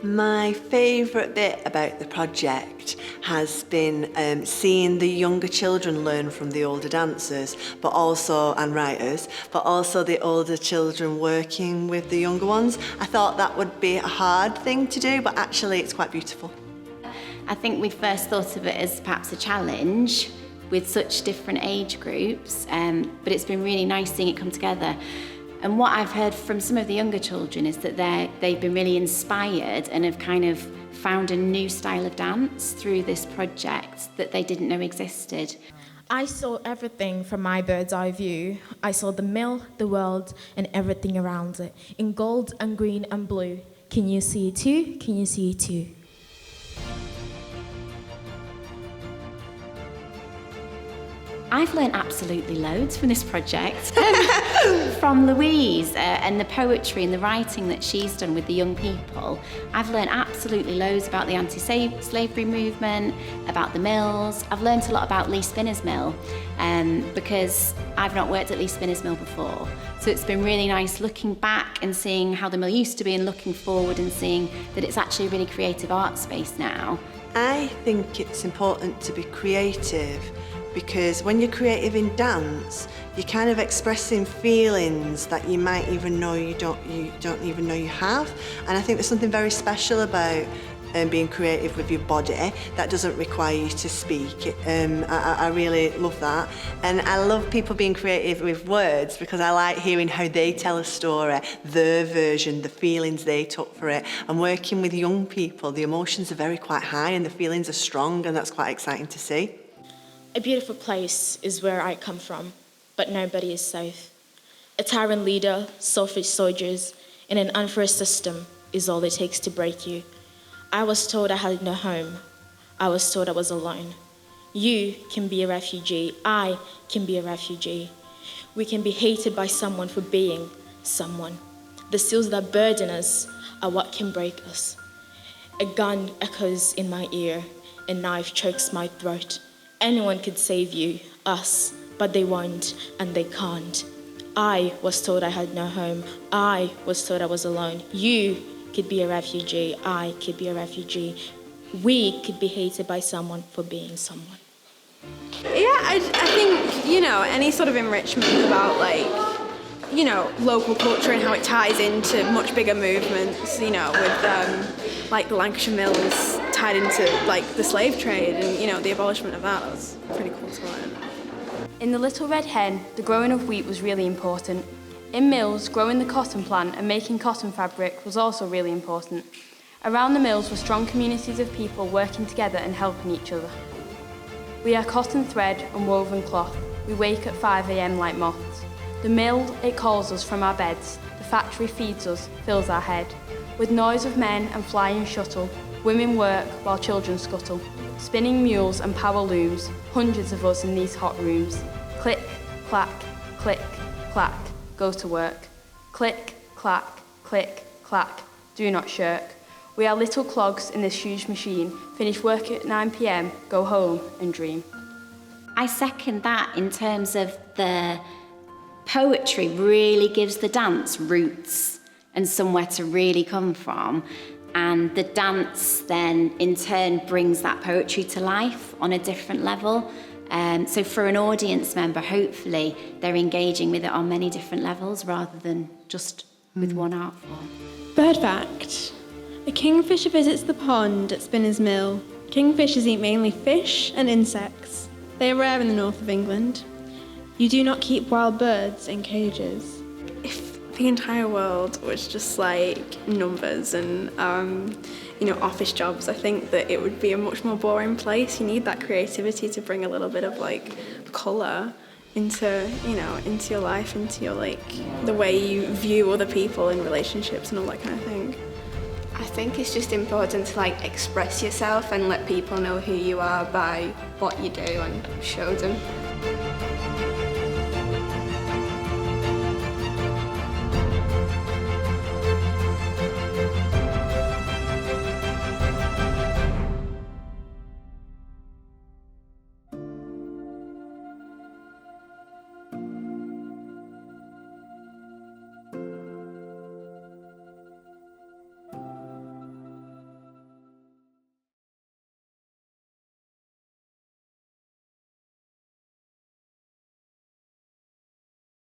My favourite bit about the project has been seeing the younger children learn from the older dancers, and writers, but also the older children working with the younger ones. I thought that would be a hard thing to do, but actually it's quite beautiful. I think we first thought of it as perhaps a challenge with such different age groups, but it's been really nice seeing it come together. And what I've heard from some of the younger children is that they've been really inspired and have kind of found a new style of dance through this project that they didn't know existed. I saw everything from my bird's eye view. I saw the mill, the world, and everything around it, in gold and green and blue. Can you see it too? Can you see it too? I've learned absolutely loads from this project. From Louise and the poetry and the writing that she's done with the young people. I've learned absolutely loads about the anti-slavery movement, about the mills. I've learned a lot about Leigh Spinner's mill because I've not worked at Leigh Spinner's mill before. So it's been really nice looking back and seeing how the mill used to be and looking forward and seeing that it's actually a really creative art space now. I think it's important to be creative, because when you're creative in dance, you're kind of expressing feelings that you might even know you don't even know you have. And I think there's something very special about being creative with your body that doesn't require you to speak. I really love that. And I love people being creative with words because I like hearing how they tell a story, their version, the feelings they took for it. And working with young people, the emotions are quite high and the feelings are strong, and that's quite exciting to see. A beautiful place is where I come from, but nobody is safe. A tyrant leader, selfish soldiers, and an unfair system is all it takes to break you. I was told I had no home. I was told I was alone. You can be a refugee. I can be a refugee. We can be hated by someone for being someone. The seals that burden us are what can break us. A gun echoes in my ear. A knife chokes my throat. Anyone could save you, us, but they won't and they can't. I was told I had no home. I was told I was alone. You could be a refugee. I could be a refugee. We could be hated by someone for being someone. Yeah, I think, any sort of enrichment about, local culture and how it ties into much bigger movements, with, the Lancashire Mills tied into, the slave trade and, the abolishment of that. That was pretty cool to learn. In the Little Red Hen, the growing of wheat was really important. In mills, growing the cotton plant and making cotton fabric was also really important. Around the mills were strong communities of people working together and helping each other. We are cotton thread and woven cloth. We wake at 5 a.m. like moths. The mill, it calls us from our beds. The factory feeds us, fills our head. With noise of men and flying shuttle, women work while children scuttle. Spinning mules and power looms, hundreds of us in these hot rooms. Click, clack, click, clack, go to work. Click, clack, click, clack, do not shirk. We are little clogs in this huge machine. Finish work at 9 p.m, go home and dream. I second that in terms of the poetry really gives the dance roots and somewhere to really come from. And the dance then in turn brings that poetry to life on a different level. So for an audience member, hopefully they're engaging with it on many different levels rather than just with one art form. Bird fact. A kingfisher visits the pond at Spinner's Mill. Kingfishers eat mainly fish and insects. They are rare in the north of England. You do not keep wild birds in cages. If the entire world was just numbers and, office jobs, I think that it would be a much more boring place. You need that creativity to bring a little bit of colour into, into your life, into your the way you view other people in relationships and all that kind of thing. I think it's just important to express yourself and let people know who you are by what you do and show them.